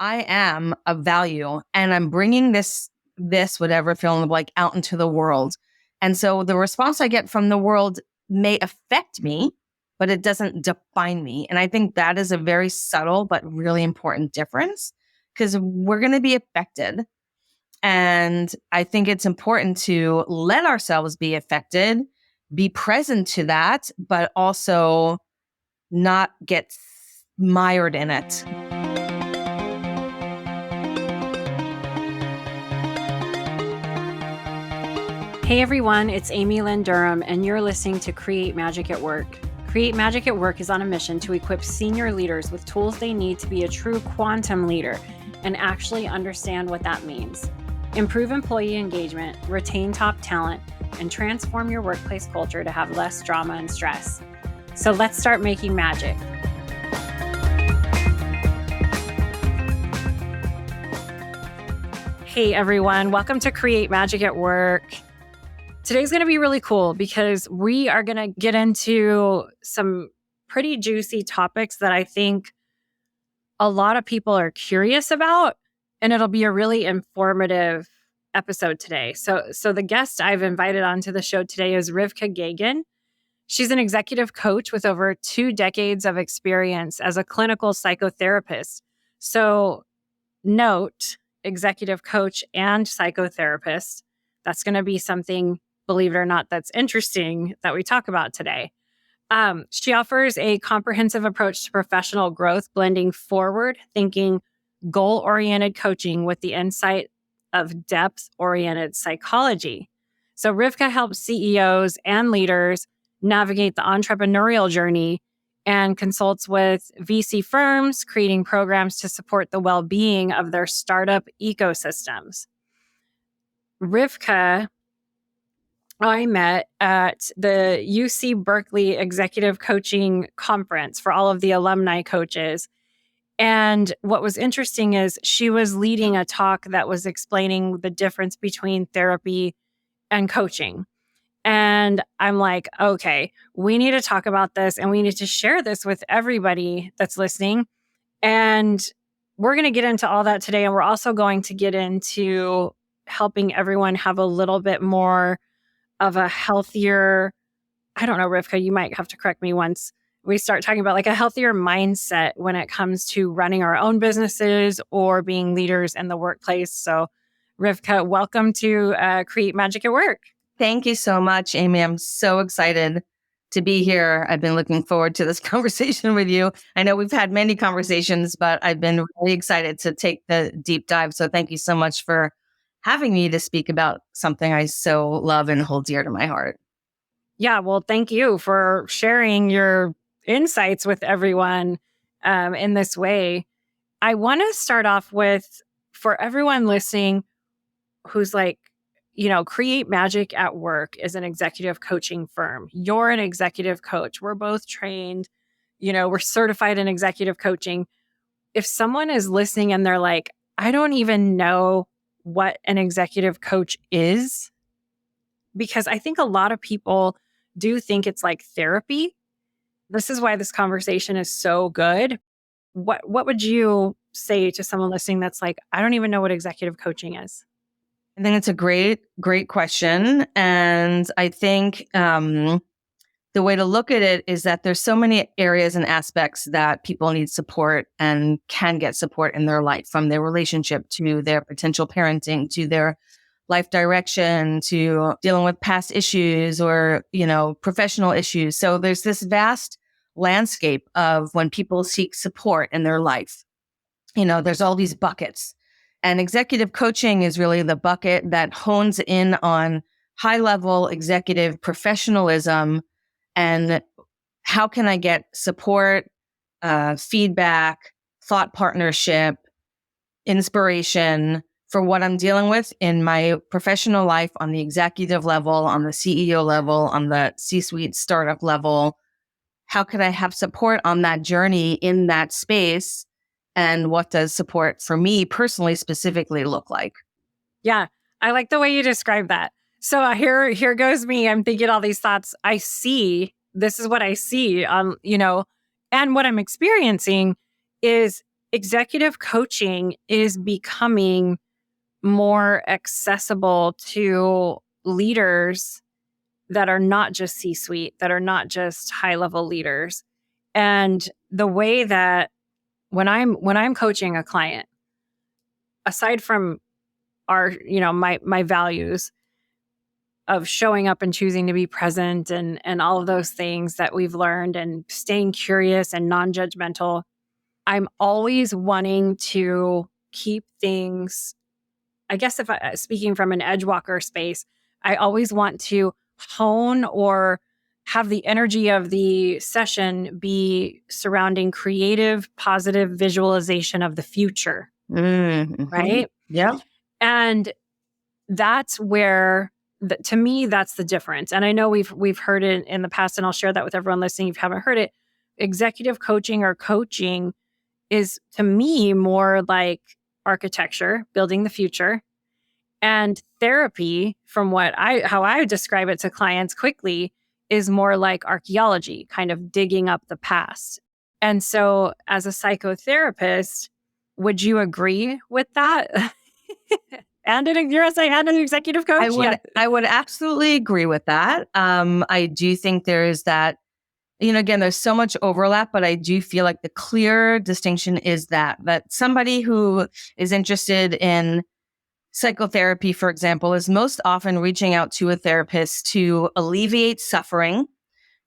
I am of value and I'm bringing this whatever fill in the blank out into the world. And so the response I get from the world may affect me, but it doesn't define me. And I think that is a very subtle but really important difference because we're going to be affected. And I think it's important to let ourselves be affected, be present to that, but also not get mired in it. Hey everyone, it's Amy Lynn Durham, and you're listening to Create Magic at Work. Create Magic at Work is on a mission to equip senior leaders with tools they need to be a true quantum leader and actually understand what that means. Improve employee engagement, retain top talent, and transform your workplace culture to have less drama and stress. So let's start making magic. Hey everyone, welcome to Create Magic at Work. Today's going to be really cool because we are going to get into some pretty juicy topics that I think a lot of people are curious about, and it'll be a really informative episode today. So the guest I've invited onto the show today is Rivka Geoghegan. She's an executive coach with over 2 decades of experience as a clinical psychotherapist. So note, executive coach and psychotherapist. That's going to be something, believe it or not, that's interesting that we talk about today. She offers a comprehensive approach to professional growth, blending forward-thinking, goal-oriented coaching with the insight of depth-oriented psychology. So Rivka helps CEOs and leaders navigate the entrepreneurial journey and consults with VC firms, creating programs to support the well-being of their startup ecosystems. Rivka, I met at the UC Berkeley Executive Coaching Conference for all of the alumni coaches. And what was interesting is she was leading a talk that was explaining the difference between therapy and coaching. And I'm like, okay, we need to talk about this and we need to share this with everybody that's listening. And we're going to get into all that today. And we're also going to get into helping everyone have a little bit more of a healthier, I don't know, Rivka, you might have to correct me once we start talking about like a healthier mindset when it comes to running our own businesses or being leaders in the workplace. So Rivka, welcome to Create Magic at Work. Thank you so much, Amy. I'm so excited to be here. I've been looking forward to this conversation with you. I know we've had many conversations, but I've been really excited to take the deep dive. So thank you so much for having me to speak about something I so love and hold dear to my heart. Yeah, well, thank you for sharing your insights with everyone in this way. I want to start off with, for everyone listening who's like, Create Magic at Work is an executive coaching firm. You're an executive coach. We're both trained, we're certified in executive coaching. If someone is listening and they're like, I don't even know what an executive coach is, because I think a lot of people do think it's like therapy. This is why this conversation is so good. What would you say to someone listening that's like, I don't even know what executive coaching is? I think it's a great question. And I think the way to look at it is that there's so many areas and aspects that people need support and can get support in their life, from their relationship to their potential parenting, to their life direction, to dealing with past issues or, professional issues. So there's this vast landscape of when people seek support in their life. There's all these buckets. And executive coaching is really the bucket that hones in on high-level executive professionalism and how can I get support, feedback, thought partnership, inspiration for what I'm dealing with in my professional life on the executive level, on the CEO level, on the C-suite startup level. How could I have support on that journey in that space? And what does support for me personally specifically look like? Yeah, I like the way you describe that. So here goes me. I'm thinking all these thoughts. This is what I see, and what I'm experiencing is executive coaching is becoming more accessible to leaders that are not just C-suite, that are not just high-level leaders. And the way that when I'm coaching a client, aside from our, my values of showing up and choosing to be present and all of those things that we've learned and staying curious and non-judgmental, I'm always wanting to keep things, I guess if I speaking from an edge walker space, I always want to hone or have the energy of the session be surrounding creative, positive visualization of the future. Mm-hmm. Right? Yeah. And that's where, to me, that's the difference. And I know we've heard it in the past, and I'll share that with everyone listening if you haven't heard it. Executive coaching or coaching is, to me, more like architecture, building the future. And therapy, from how I describe it to clients quickly, is more like archaeology, kind of digging up the past. And so as a psychotherapist, would you agree with that? And an executive coach? I would absolutely agree with that. I do think there is that, again, there's so much overlap, but I do feel like the clear distinction is that somebody who is interested in psychotherapy, for example, is most often reaching out to a therapist to alleviate suffering,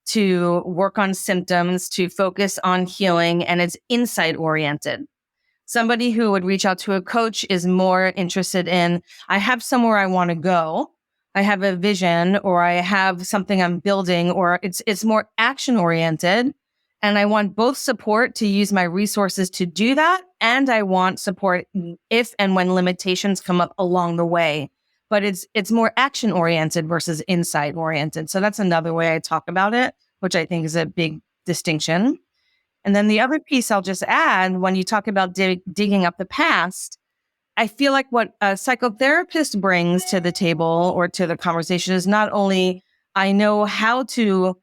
to work on symptoms, to focus on healing, and it's insight oriented. Somebody who would reach out to a coach is more interested in, I have somewhere I want to go. I have a vision, or I have something I'm building, or it's more action oriented. And I want both support to use my resources to do that. And I want support if and when limitations come up along the way. But it's more action oriented versus insight oriented. So that's another way I talk about it, which I think is a big distinction. And then the other piece I'll just add, when you talk about digging up the past, I feel like what a psychotherapist brings to the table or to the conversation is not only I know how to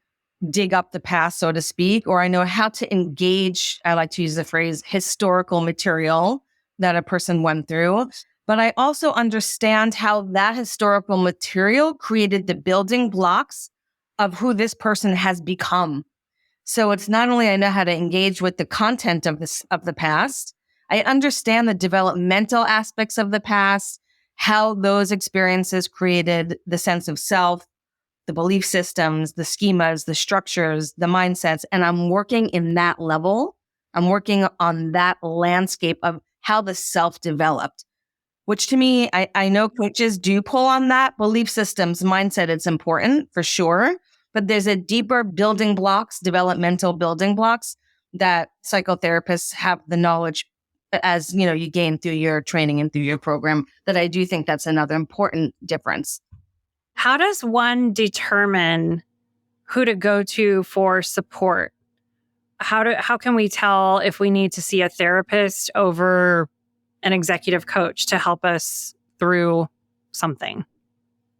dig up the past, so to speak, or I know how to engage, I like to use the phrase, historical material that a person went through, but I also understand how that historical material created the building blocks of who this person has become. So it's not only I know how to engage with the content of the past, I understand the developmental aspects of the past, how those experiences created the sense of self, the belief systems, the schemas, the structures, the mindsets. And I'm working in that level. I'm working on that landscape of how the self developed, which to me, I know coaches do pull on that belief systems mindset. It's important for sure. But there's a deeper building blocks, developmental building blocks that psychotherapists have the knowledge as, you gain through your training and through your program, that I do think that's another important difference. How does one determine who to go to for support? How can we tell if we need to see a therapist over an executive coach to help us through something?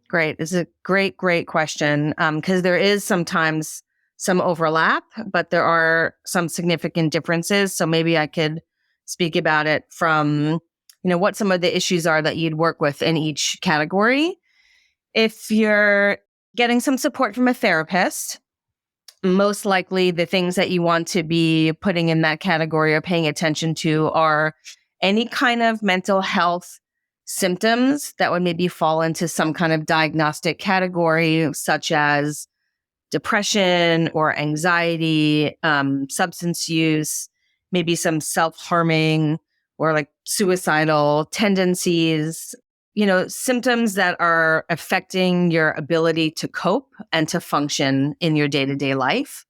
Great. It's a great question. Because there is sometimes some overlap, but there are some significant differences. So maybe I could speak about it from, what some of the issues are that you'd work with in each category. If you're getting some support from a therapist, most likely the things that you want to be putting in that category or paying attention to are any kind of mental health symptoms that would maybe fall into some kind of diagnostic category, such as depression or anxiety, substance use, maybe some self-harming or like suicidal tendencies, symptoms that are affecting your ability to cope and to function in your day-to-day life.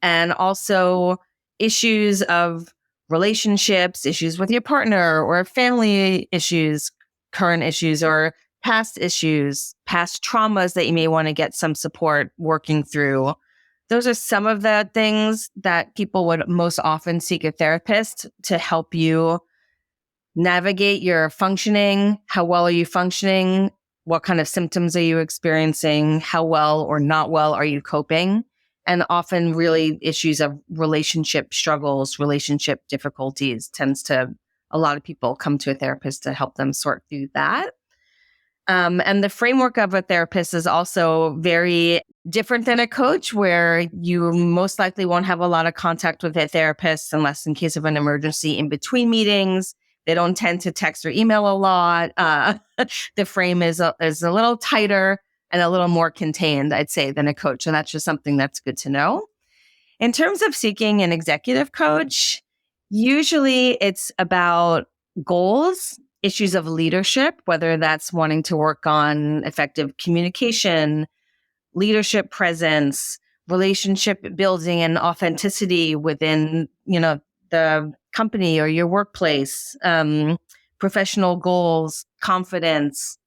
And also issues of relationships, issues with your partner or family issues, current issues or past issues, past traumas that you may want to get some support working through. Those are some of the things that people would most often seek a therapist to help you navigate your functioning. How well are you functioning? What kind of symptoms are you experiencing? How well or not well are you coping? And often really issues of relationship struggles, relationship difficulties a lot of people come to a therapist to help them sort through that. And the framework of a therapist is also very different than a coach, where you most likely won't have a lot of contact with a therapist unless in case of an emergency in between meetings. They don't tend to text or email a lot. The frame is a little tighter and a little more contained, I'd say, than a coach. And that's just something that's good to know. In terms of seeking an executive coach, usually it's about goals, issues of leadership, whether that's wanting to work on effective communication, leadership presence, relationship building and authenticity within, the company or your workplace, professional goals, confidence,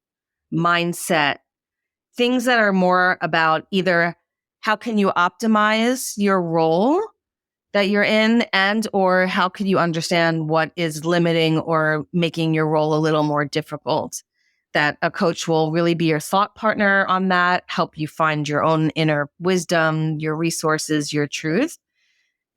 mindset, things that are more about either how can you optimize your role that you're in, and or how can you understand what is limiting or making your role a little more difficult. That a coach will really be your thought partner on that, help you find your own inner wisdom, your resources, your truth.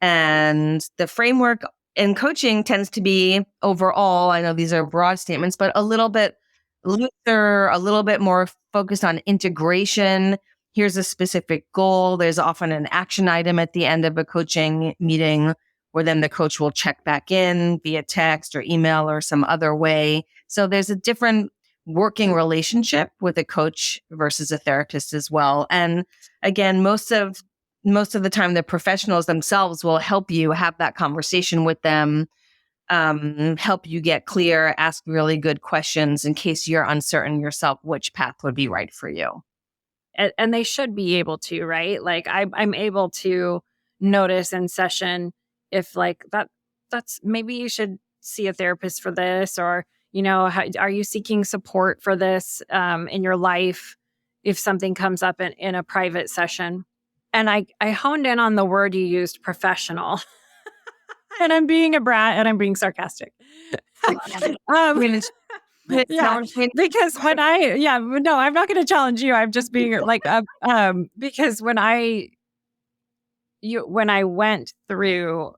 And the framework in coaching tends to be overall, I know these are broad statements, but a little bit looser, a little bit more focused on integration. Here's a specific goal. There's often an action item at the end of a coaching meeting where then the coach will check back in via text or email or some other way. So there's a different working relationship with a coach versus a therapist as well. And again, most of the time, the professionals themselves will help you have that conversation with them, help you get clear, ask really good questions in case you're uncertain yourself which path would be right for you. And they should be able to, right? Like I'm able to notice in session if like that's maybe you should see a therapist for this, or are you seeking support for this in your life if something comes up in a private session. And I honed in on the word you used, professional. And I'm being a brat and I'm being sarcastic. Yeah, because no, I'm not going to challenge you. I'm just being like, because when I went through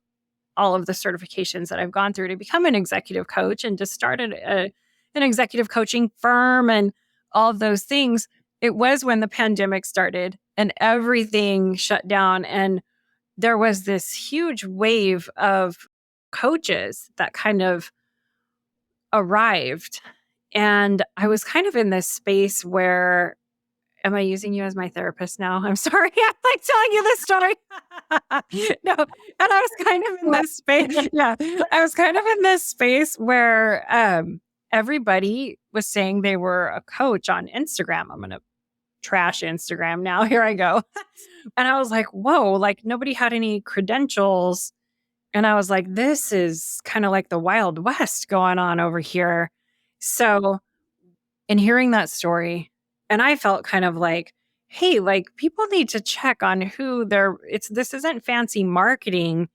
all of the certifications that I've gone through to become an executive coach and to start an executive coaching firm and all of those things, it was when the pandemic started and everything shut down. And there was this huge wave of coaches that kind of arrived. And I was kind of in this space where, am I using you as my therapist now? I'm sorry. I'm like telling you this story. No. And I was kind of in this space. Yeah. I was kind of in this space where everybody was saying they were a coach on Instagram. I'm going to trash Instagram now. Here I go. And I was like, whoa, like nobody had any credentials. And I was like, this is kind of like the Wild West going on over here. So in hearing that story, and I felt kind of like, hey, like people need to check on who this isn't fancy marketing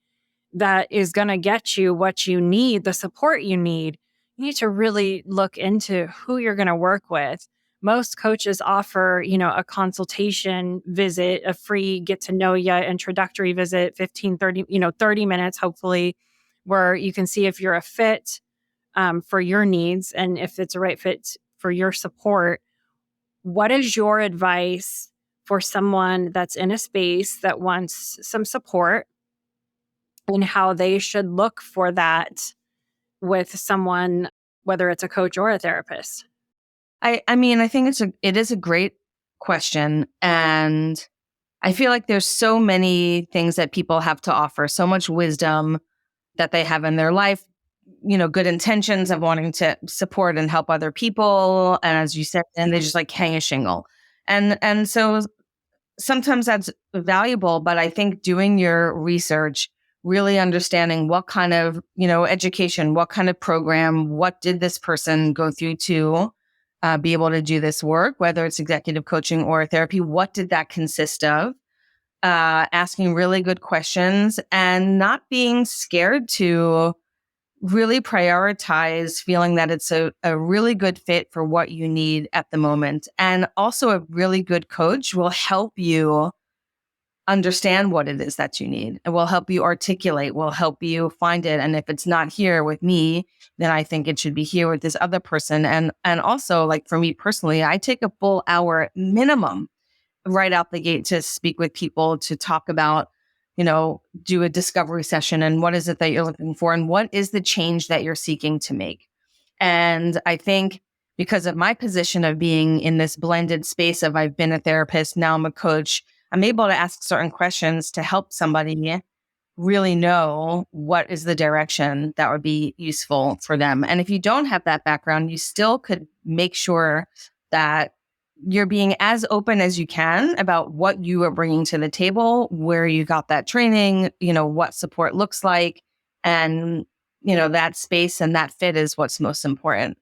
that is going to get you what you need, the support you need. You need to really look into who you're going to work with. Most coaches offer, a consultation visit, a free get to know you introductory visit, 15, 30, 30 minutes, hopefully, where you can see if you're a fit for your needs and if it's a right fit for your support. What is your advice for someone that's in a space that wants some support and how they should look for that with someone, whether it's a coach or a therapist? I mean, I think it is a great question. And I feel like there's so many things that people have to offer, so much wisdom that they have in their life, good intentions of wanting to support and help other people. And as you said, and they just like hang a shingle. And so sometimes that's valuable, but I think doing your research, really understanding what kind of, education, what kind of program, what did this person go through to be able to do this work, whether it's executive coaching or therapy, what did that consist of? Asking really good questions and not being scared to really prioritize feeling that it's a really good fit for what you need at the moment. And also a really good coach will help you understand what it is that you need. It will help you articulate, will help you find it. And if it's not here with me, then I think it should be here with this other person. And also, like for me personally, I take a full hour minimum right out the gate to speak with people, to talk about, do a discovery session and what is it that you're looking for and what is the change that you're seeking to make. And I think because of my position of being in this blended space of I've been a therapist, now I'm a coach, I'm able to ask certain questions to help somebody really know what is the direction that would be useful for them. And if you don't have that background, you still could make sure that you're being as open as you can about what you are bringing to the table, where you got that training, what support looks like. And, that space and that fit is what's most important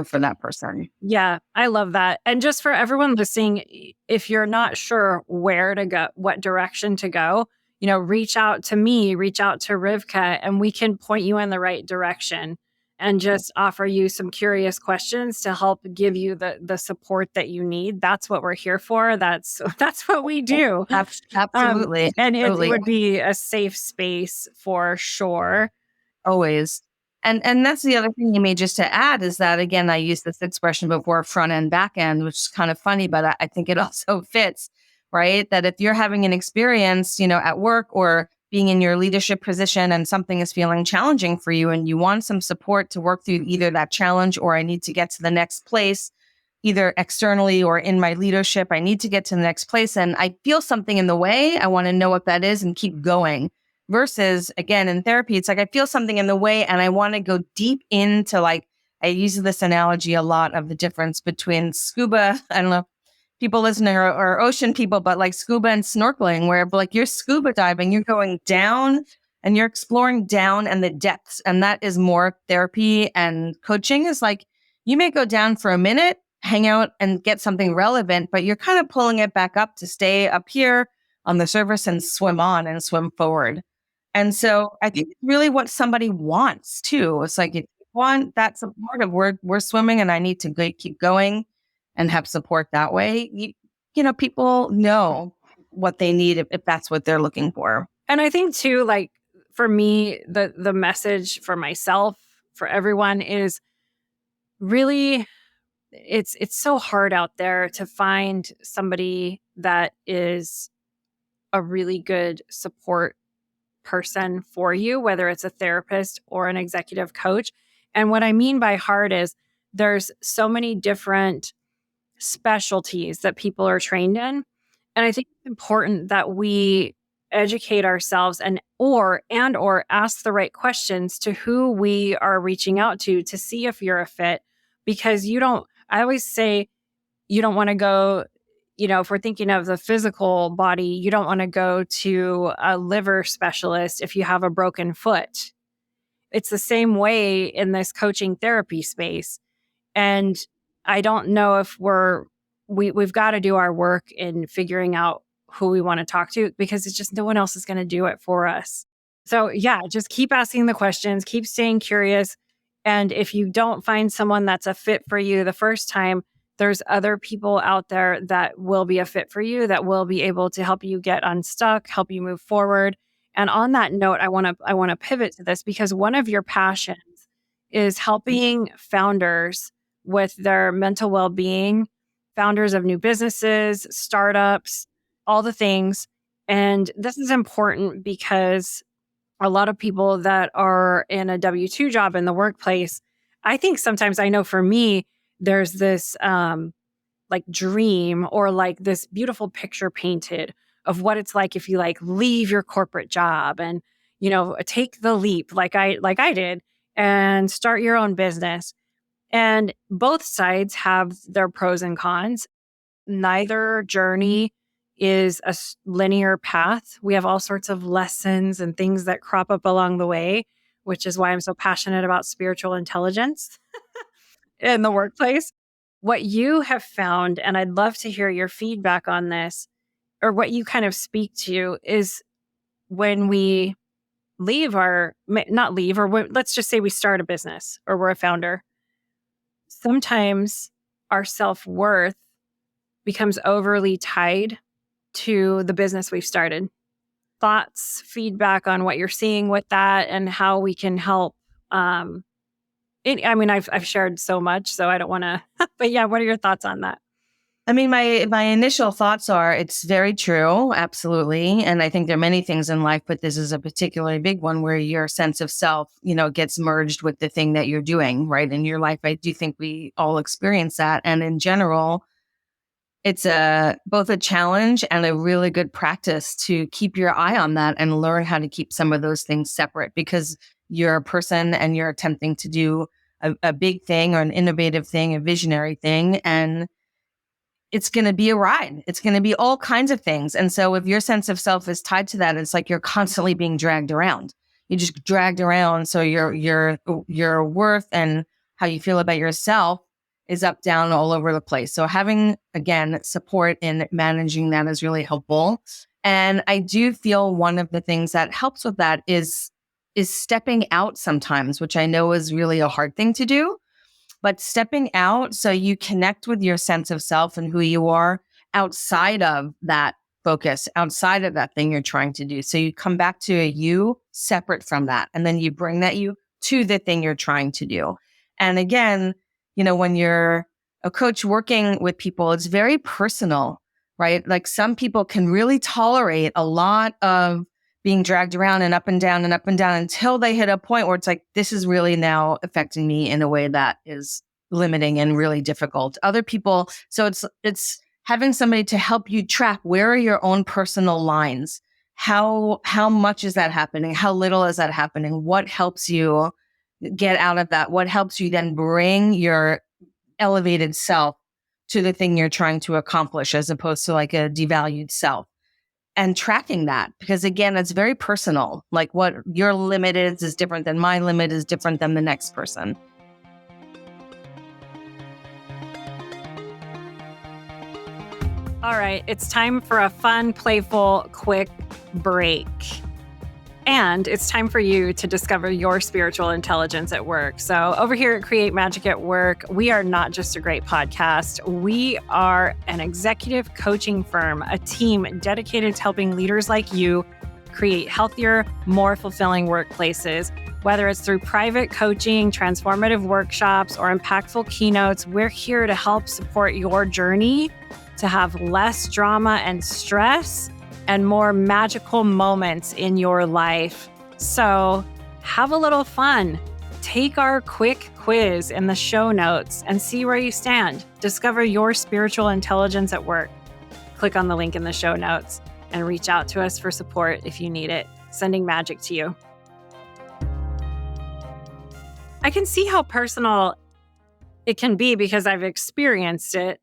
for that person. Yeah, I love that. And just for everyone listening, if you're not sure where to go, what direction to go, reach out to me, reach out to Rivka, and we can point you in the right direction and just offer you some curious questions to help give you the support that you need. That's what we're here for. That's what we do. Absolutely. And it Absolutely. would be a safe space for sure. Always. And that's the other thing you made, just to add, is that, again, I used this expression before, front end, back end, which is kind of funny, but I think it also fits, right? That if you're having an experience, at work or being in your leadership position and something is feeling challenging for you and you want some support to work through either that challenge, or I need to get to the next place, either externally or in my leadership, I need to get to the next place and I feel something in the way, I want to know what that is and keep going. Versus, again, in therapy, it's like I feel something in the way and I want to go deep into, like, I use this analogy a lot of the difference between scuba. I don't know if people listening or ocean people, but like scuba and snorkeling, where like you're scuba diving, you're going down and you're exploring down and the depths. And that is more therapy, and coaching is like, you may go down for a minute, hang out and get something relevant, but you're kind of pulling it back up to stay up here on the surface and swim on and swim forward. And so I think it's really what somebody wants too. It's like, if you want that support of we're swimming and I need to keep going and have support that way, people know what they need if that's what they're looking for. And I think too, like for me, the message for myself, for everyone, is really, it's so hard out there to find somebody that is a really good support person for you, whether it's a therapist or an executive coach. And what I mean by hard is there's so many different specialties that people are trained in. And I think it's important that we educate ourselves or ask the right questions to who we are reaching out to see if you're a fit. Because I always say, you don't want to go, if we're thinking of the physical body, you don't want to go to a liver specialist if you have a broken foot. It's the same way in this coaching therapy space. And I don't know if we've got to do our work in figuring out who we want to talk to, because it's just no one else is going to do it for us. So yeah, just keep asking the questions, keep staying curious. And if you don't find someone that's a fit for you the first time, there's other people out there that will be a fit for you, that will be able to help you get unstuck, help you move forward. And on that note, I want to pivot to this, because one of your passions is helping founders with their mental well-being, founders of new businesses, startups, all the things. And this is important because a lot of people that are in a W-2 job in the workplace, I think sometimes, I know for me, there's this like dream or like this beautiful picture painted of what it's like if you like leave your corporate job and, take the leap like I did and start your own business. And both sides have their pros and cons. Neither journey is a linear path. We have all sorts of lessons and things that crop up along the way, which is why I'm so passionate about spiritual intelligence in the workplace. What you have found, and I'd love to hear your feedback on this, or what you kind of speak to, is when we let's just say we start a business or we're a founder, sometimes our self-worth becomes overly tied to the business we've started. thoughts, feedback on what you're seeing with that and how we can help. I've shared so much, so I don't want to, but yeah, what are your thoughts on that? I mean, my initial thoughts are it's very true, absolutely. And I think there are many things in life, but this is a particularly big one where your sense of self, gets merged with the thing that you're doing, right? In your life, I do think we all experience that. And in general, it's both a challenge and a really good practice to keep your eye on that and learn how to keep some of those things separate, because you're a person and you're attempting to do a big thing or an innovative thing, a visionary thing. And it's going to be a ride. It's going to be all kinds of things. And so if your sense of self is tied to that, it's like you're constantly being dragged around. You're just dragged around. So your worth and how you feel about yourself is up, down, all over the place. So having, again, support in managing that is really helpful. And I do feel one of the things that helps with that is stepping out sometimes, which I know is really a hard thing to do. But stepping out so you connect with your sense of self and who you are outside of that focus, outside of that thing you're trying to do. So you come back to a you separate from that. And then you bring that you to the thing you're trying to do. And again, when you're a coach working with people, it's very personal, right? Like some people can really tolerate a lot of being dragged around and up and down until they hit a point where it's like, this is really now affecting me in a way that is limiting and really difficult. Other people, so it's having somebody to help you track where are your own personal lines. How much is that happening? How little is that happening? What helps you get out of that? What helps you then bring your elevated self to the thing you're trying to accomplish, as opposed to like a devalued self? And tracking that, because again, it's very personal. Like what your limit is different than my limit, is different than the next person. All right, it's time for a fun, playful, quick break. And it's time for you to discover your spiritual intelligence at work. So over here at Create Magic at Work, we are not just a great podcast. We are an executive coaching firm, a team dedicated to helping leaders like you create healthier, more fulfilling workplaces. Whether it's through private coaching, transformative workshops, or impactful keynotes, we're here to help support your journey to have less drama and stress and more magical moments in your life. So have a little fun. Take our quick quiz in the show notes and see where you stand. Discover your spiritual intelligence at work. Click on the link in the show notes and reach out to us for support if you need it. Sending magic to you. I can see how personal it can be because I've experienced it.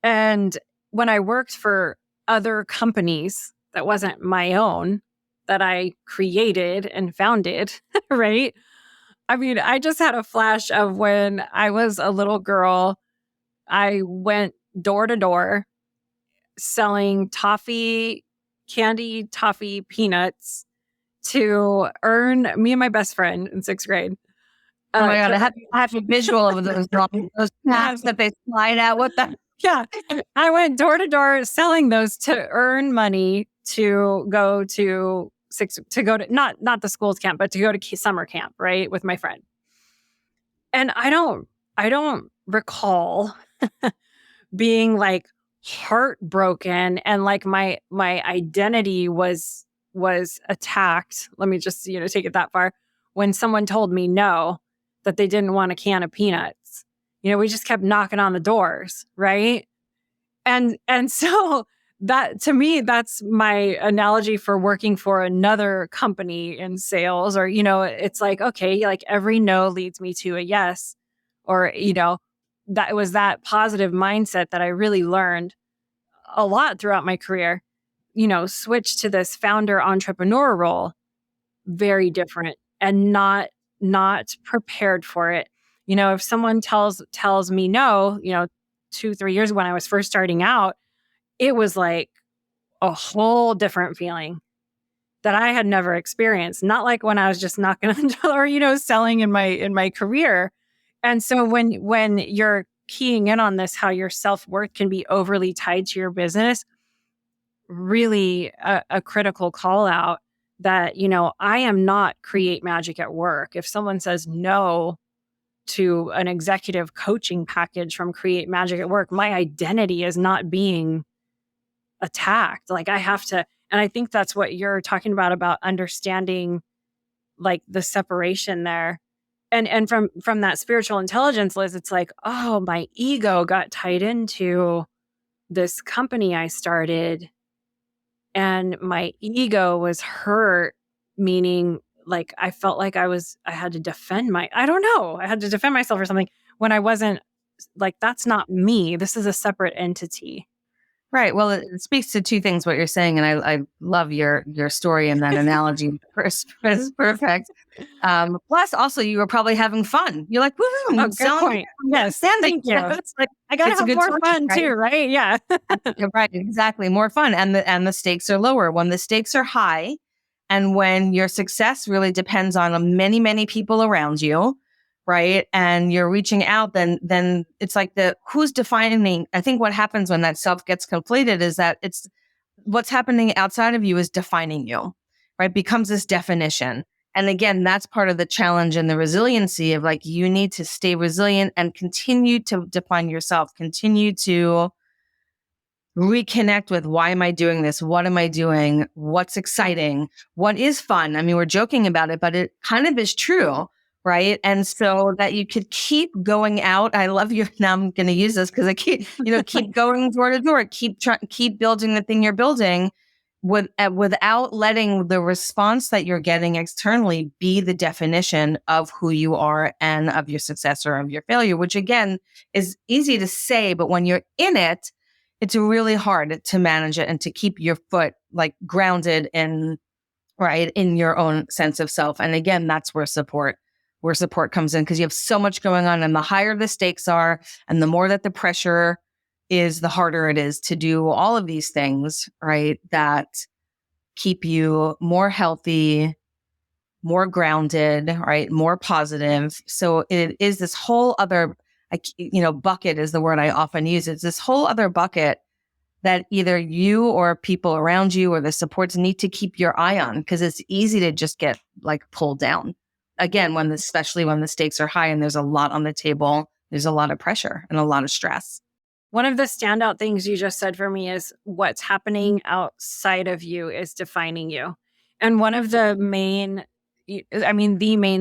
And when I worked for other companies that wasn't my own, that I created and founded, right? I mean, I just had a flash of when I was a little girl. I went door to door selling candy toffee peanuts to earn, me and my best friend in 6th grade. Oh my God, I have a visual of those snacks that they slide out. What the? Yeah. I went door to door selling those to earn money to go to not the school's camp, but to go to summer camp, right? With my friend. And I don't recall being like heartbroken and like my identity was attacked. Let me just, take it that far. When someone told me no, that they didn't want a can of peanuts. We just kept knocking on the doors, right? And so that, to me, that's my analogy for working for another company in sales, or, it's like, okay, like every no leads me to a yes, or, that it was that positive mindset that I really learned a lot throughout my career, switch to this founder entrepreneur role, very different and not prepared for it. If someone tells me no, 2-3 years when I was first starting out, it was like a whole different feeling that I had never experienced. Not like when I was just knocking on the door, or, selling in my career. And so when you're keying in on this, how your self-worth can be overly tied to your business, really a critical call out that, I am not create magic at work. If someone says no to an executive coaching package from Create Magic at Work, my identity is not being attacked. Like I have to, and I think that's what you're talking about understanding like the separation there. And from that spiritual intelligence, Liz, it's like, oh, my ego got tied into this company I started and my ego was hurt, meaning like I felt like I had to I don't know, I had to defend myself or something when I wasn't. Like, that's not me. This is a separate entity. Right. Well, it speaks to two things, what you're saying. And I love your story and that analogy. First is perfect. Plus, also, you were probably having fun. You're like, woohoo, Oh, good point. Yes. Thank you. It's like, I got to have more fun right? too, right? Yeah. Right. Exactly. More fun. And the stakes are lower. When the stakes are high and when your success really depends on many, many people around you, right? And you're reaching out, then it's like who's defining. I think what happens when that self gets conflated is that it's what's happening outside of you is defining you, right? Becomes this definition. And again, that's part of the challenge and the resiliency of like, you need to stay resilient and continue to define yourself, continue to reconnect with why am I doing this? What am I doing? What's exciting? What is fun? I mean, we're joking about it, but it kind of is true, right? And so that you could keep going out. I love you. Now I'm going to use this because I keep going door to door, keep building the thing you're building without letting the response that you're getting externally be the definition of who you are and of your success or of your failure, which again is easy to say, but when you're in it, it's really hard to manage it and to keep your foot like grounded in your own sense of self. And again, that's where support comes in, because you have so much going on, and the higher the stakes are and the more that the pressure is, the harder it is to do all of these things, right? That keep you more healthy, more grounded, right? More positive. So it is this whole other, bucket is the word I often use. It's this whole other bucket that either you or people around you or the supports need to keep your eye on, because it's easy to just get like pulled down. Again, especially when the stakes are high and there's a lot on the table, there's a lot of pressure and a lot of stress. One of the standout things you just said for me is what's happening outside of you is defining you. And one of the main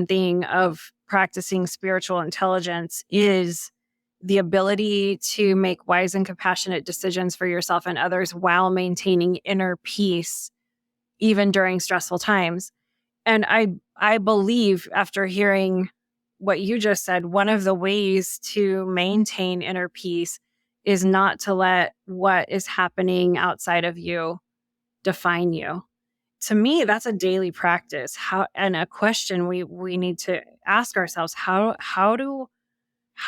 thing of practicing spiritual intelligence is the ability to make wise and compassionate decisions for yourself and others while maintaining inner peace, even during stressful times. And I believe, after hearing what you just said, one of the ways to maintain inner peace is not to let what is happening outside of you define you. To me, that's a daily practice. And a question we need to ask ourselves: how do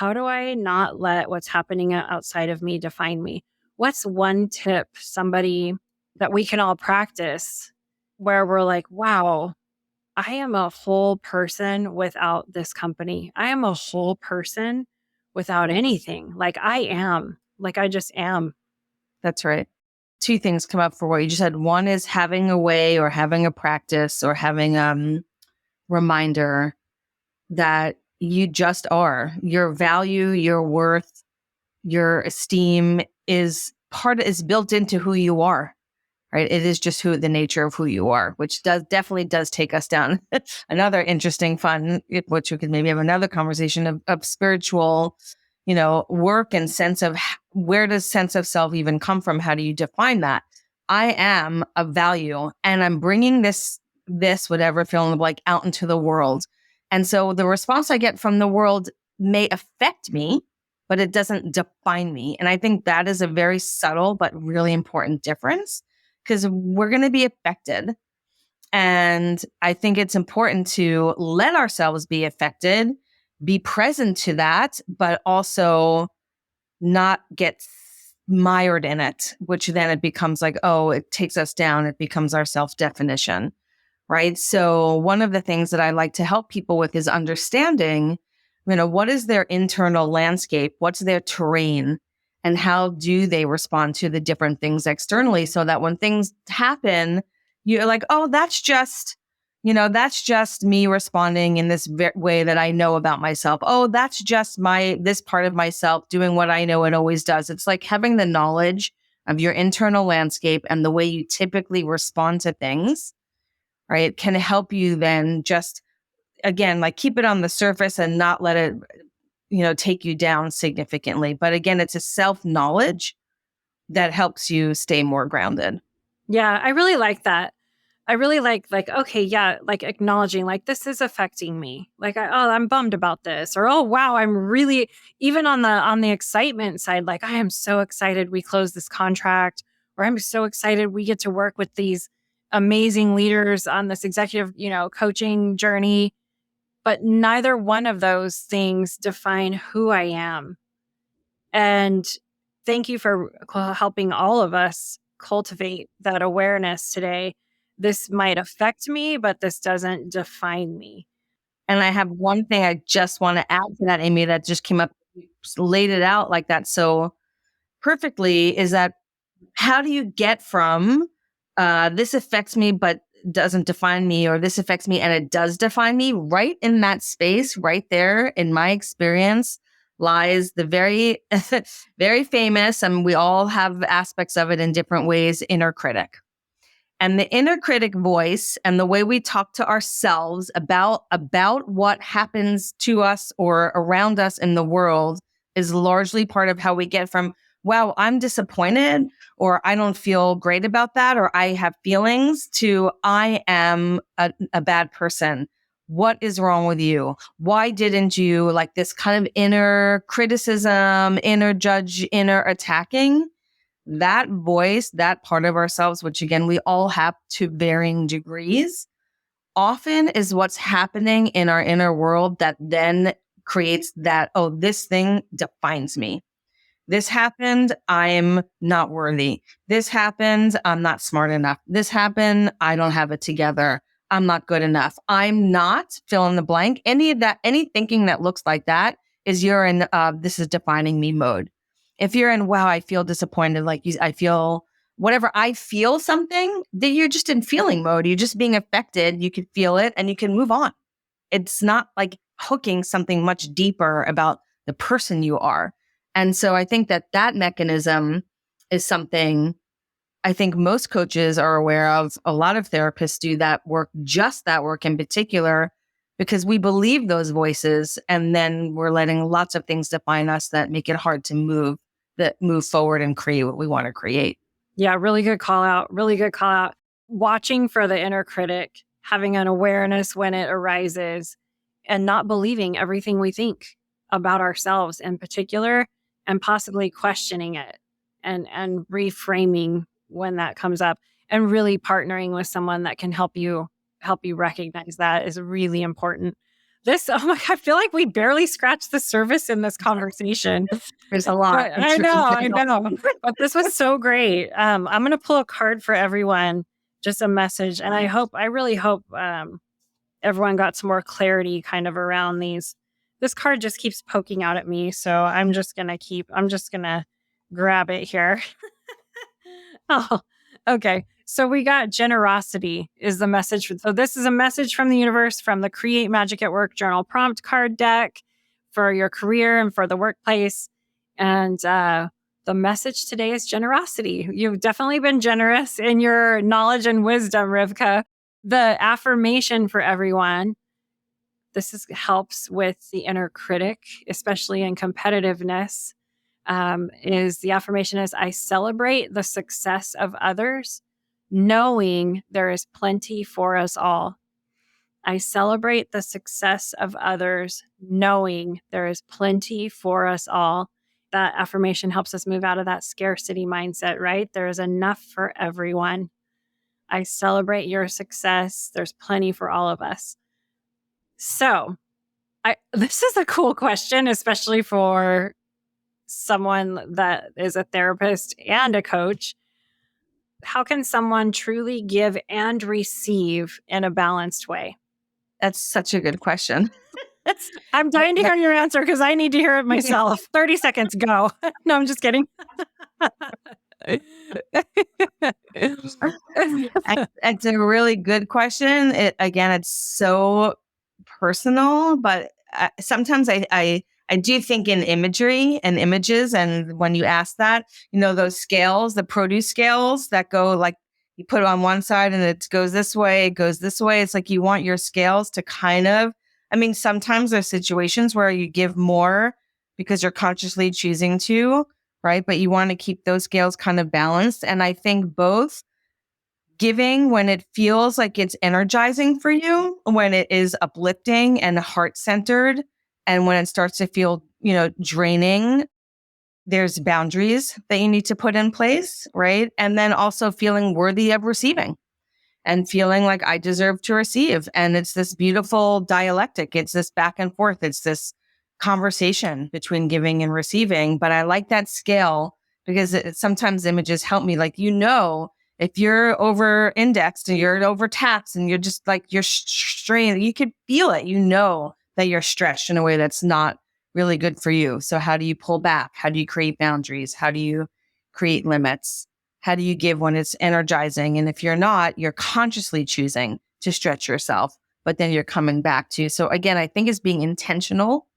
I not let what's happening outside of me define me? What's one tip, somebody that we can all practice, where we're like, wow, I am a whole person without this company. I am a whole person without anything. Like I just am. That's right. Two things come up for what you just said. One is having a way or having a practice or having reminder that you just are. Your value, your worth, your esteem is built into who you are, right? It is just the nature of who you are, which definitely does take us down another interesting fun, which we could maybe have another conversation of spiritual, work and sense of where does sense of self even come from? How do you define that? I am of value and I'm bringing this whatever fill in the blank out into the world. And so the response I get from the world may affect me, but it doesn't define me. And I think that is a very subtle but really important difference, because we're going to be affected. And I think it's important to let ourselves be affected, be present to that, but also not get mired in it, which then it becomes like, oh, it takes us down. It becomes our self-definition, right? So one of the things that I like to help people with is understanding, what is their internal landscape? What's their terrain? and how do they respond to the different things externally, so that when things happen, you're like, oh, that's just me responding in this way that I know about myself. Oh, that's just this part of myself doing what I know it always does. It's like having the knowledge of your internal landscape and the way you typically respond to things, right? Can help you then just, again, like keep it on the surface and not let it, take you down significantly. But again, it's a self-knowledge that helps you stay more grounded. Yeah, I really like that. I really like, okay, yeah, like acknowledging, like, this is affecting me. Like, I'm bummed about this, or, oh, wow, I'm really, even on the excitement side, like, I am so excited we closed this contract, or I'm so excited we get to work with these amazing leaders on this executive, coaching journey. But neither one of those things define who I am. And thank you for helping all of us cultivate that awareness today. This might affect me, but this doesn't define me. And I have one thing I just want to add to that, Amy, that just came up, laid it out like that so perfectly, is that how do you get from this affects me but doesn't define me, or this affects me and it does define me? Right in that space, right there, in my experience, lies the very, very famous, and we all have aspects of it in different ways, inner critic. And the inner critic voice and the way we talk to ourselves about what happens to us or around us in the world is largely part of how we get from, wow, I'm disappointed, or I don't feel great about that, or I have feelings, to I am a bad person. What is wrong with you? Why didn't you? Like this kind of inner criticism, inner judge, inner attacking. That voice, that part of ourselves, which again, we all have to varying degrees, often is what's happening in our inner world that then creates that, oh, this thing defines me. This happened, I'm not worthy. This happened, I'm not smart enough. This happened, I don't have it together. I'm not good enough. I'm not fill in the blank. Any thinking that looks like that is you're in this is defining me mode. If you're in, wow, I feel disappointed, I feel whatever, I feel something, then you're just in feeling mode. You're just being affected. You can feel it and you can move on. It's not like hooking something much deeper about the person you are. And so I think that mechanism is something I think most coaches are aware of. A lot of therapists do that work, just that work in particular, because we believe those voices, and then we're letting lots of things define us that make it hard to move forward and create what we want to create. Yeah, really good call out. Really good call out. Watching for the inner critic, having an awareness when it arises, and not believing everything we think about ourselves in particular, and possibly questioning it and reframing when that comes up, and really partnering with someone that can help you recognize that is really important. Oh my God, I feel like we barely scratched the surface in this conversation. There's a lot. I know. But this was so great. I'm going to pull a card for everyone, just a message. And I really hope everyone got some more clarity kind of around these. This card just keeps poking out at me. So I'm just going to grab it here. Oh, okay. So we got generosity is the message. So this is a message from the universe, from the Create Magic at Work journal prompt card deck for your career and for the workplace. And the message today is generosity. You've definitely been generous in your knowledge and wisdom, Rivka. The affirmation for everyone, helps with the inner critic, especially in competitiveness. Is the affirmation is, I celebrate the success of others, knowing there is plenty for us all. I celebrate the success of others, knowing there is plenty for us all. That affirmation helps us move out of that scarcity mindset, right? There is enough for everyone. I celebrate your success. There's plenty for all of us. So this is a cool question, especially for someone that is a therapist and a coach. How can someone truly give and receive in a balanced way? That's such a good question. I'm dying to hear your answer because I need to hear it myself. 30 seconds, go. No, I'm just kidding. It's a really good question. It's so personal, but sometimes I do think in imagery and images. And when you ask that, those scales, the produce scales that go like you put it on one side and it goes this way, it goes this way. It's like you want your scales to sometimes there's situations where you give more because you're consciously choosing to, right? But you want to keep those scales kind of balanced. And I think both giving when it feels like it's energizing for you, when it is uplifting and heart centered, and when it starts to feel, draining, there's boundaries that you need to put in place, right? And then also feeling worthy of receiving and feeling like I deserve to receive. And it's this beautiful dialectic. It's this back and forth. It's this conversation between giving and receiving. But I like that scale because sometimes images help me. Like, if you're over indexed and you're overtaxed and you're just like, you're strained, you can feel it. That you're stretched in a way that's not really good for you. So how do you pull back? How do you create boundaries? How do you create limits? How do you give when it's energizing? And if you're not, you're consciously choosing to stretch yourself, but then you're coming back to. So again, I think it's being intentional.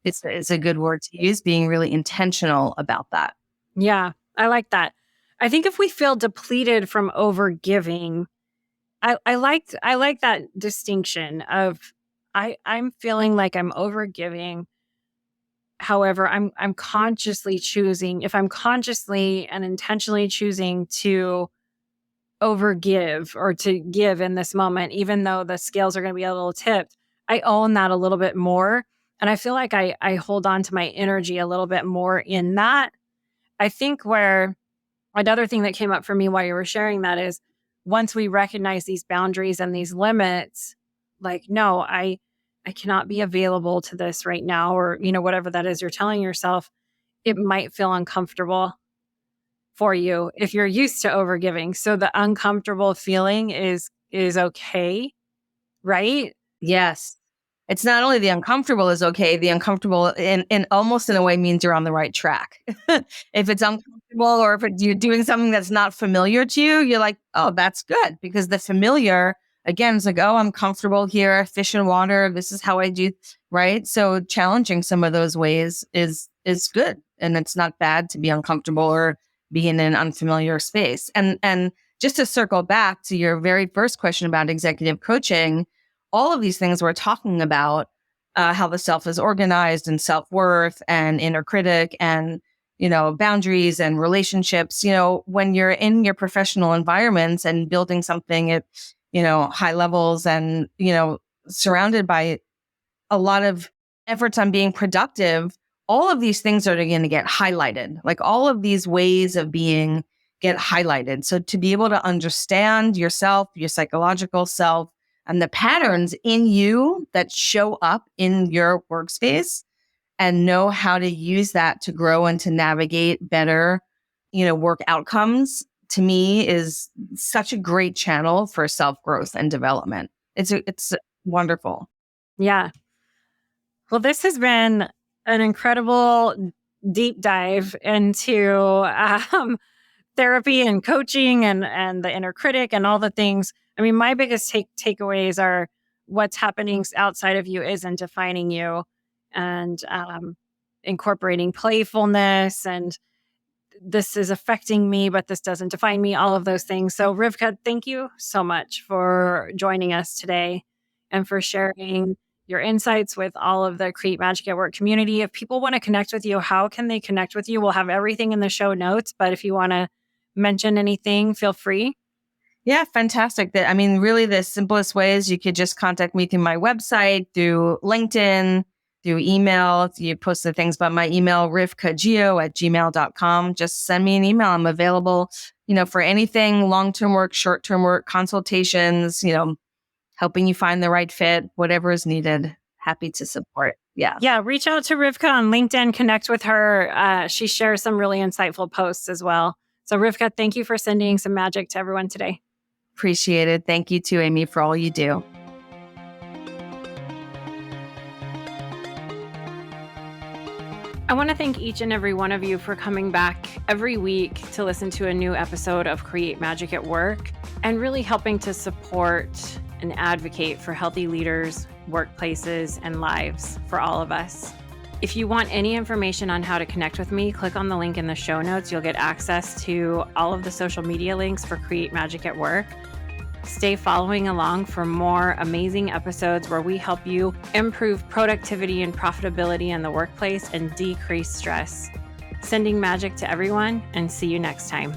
It's a good word to use, being really intentional about that. Yeah, I like that. I think if we feel depleted from overgiving, I like that distinction of I'm feeling like I'm overgiving. However, I'm consciously choosing, if I'm consciously and intentionally choosing to overgive or to give in this moment, even though the scales are going to be a little tipped, I own that a little bit more. And I feel like I hold on to my energy a little bit more in that. I think where another thing that came up for me while you were sharing that is once we recognize these boundaries and these limits, like, no, I cannot be available to this right now, or, whatever that is you're telling yourself, it might feel uncomfortable for you if you're used to overgiving. So the uncomfortable feeling is okay, right? Yes. It's not only the uncomfortable is okay, the uncomfortable in almost in a way means you're on the right track. If it's uncomfortable or if you're doing something that's not familiar to you, you're like, oh, that's good. Because the familiar, again, is like, oh, I'm comfortable here, fish and water. This is how I do, right? So challenging some of those ways is good. And it's not bad to be uncomfortable or be in an unfamiliar space. And just to circle back to your very first question about executive coaching, all of these things we're talking about, how the self is organized and self-worth and inner critic and, boundaries and relationships, when you're in your professional environments and building something at, high levels and, surrounded by a lot of efforts on being productive, all of these things are going to get highlighted. Like all of these ways of being get highlighted. So to be able to understand yourself, your psychological self, and the patterns in you that show up in your workspace and know how to use that to grow and to navigate better, work outcomes, to me is such a great channel for self-growth and development. It's wonderful. Yeah. Well, this has been an incredible deep dive into therapy and coaching and the inner critic and all the things. I mean, my biggest takeaways are what's happening outside of you isn't defining you, and incorporating playfulness, and this is affecting me, but this doesn't define me, all of those things. So Rivka, thank you so much for joining us today and for sharing your insights with all of the Create Magic at Work community. If people want to connect with you, how can they connect with you? We'll have everything in the show notes, but if you want to mention anything, feel free. Yeah, fantastic. Really the simplest way is you could just contact me through my website, through LinkedIn, through email. You post the things, but my email, rivkageo@gmail.com. Just send me an email. I'm available, for anything, long-term work, short-term work, consultations, helping you find the right fit, whatever is needed. Happy to support. Yeah. Yeah. Reach out to Rivka on LinkedIn, connect with her. She shares some really insightful posts as well. So Rivka, thank you for sending some magic to everyone today. Appreciate it. Thank you too, Amy, for all you do. I want to thank each and every one of you for coming back every week to listen to a new episode of Create Magic at Work and really helping to support and advocate for healthy leaders, workplaces, and lives for all of us. If you want any information on how to connect with me, click on the link in the show notes. You'll get access to all of the social media links for Create Magic at Work. Stay following along for more amazing episodes where we help you improve productivity and profitability in the workplace and decrease stress. Sending magic to everyone, and see you next time.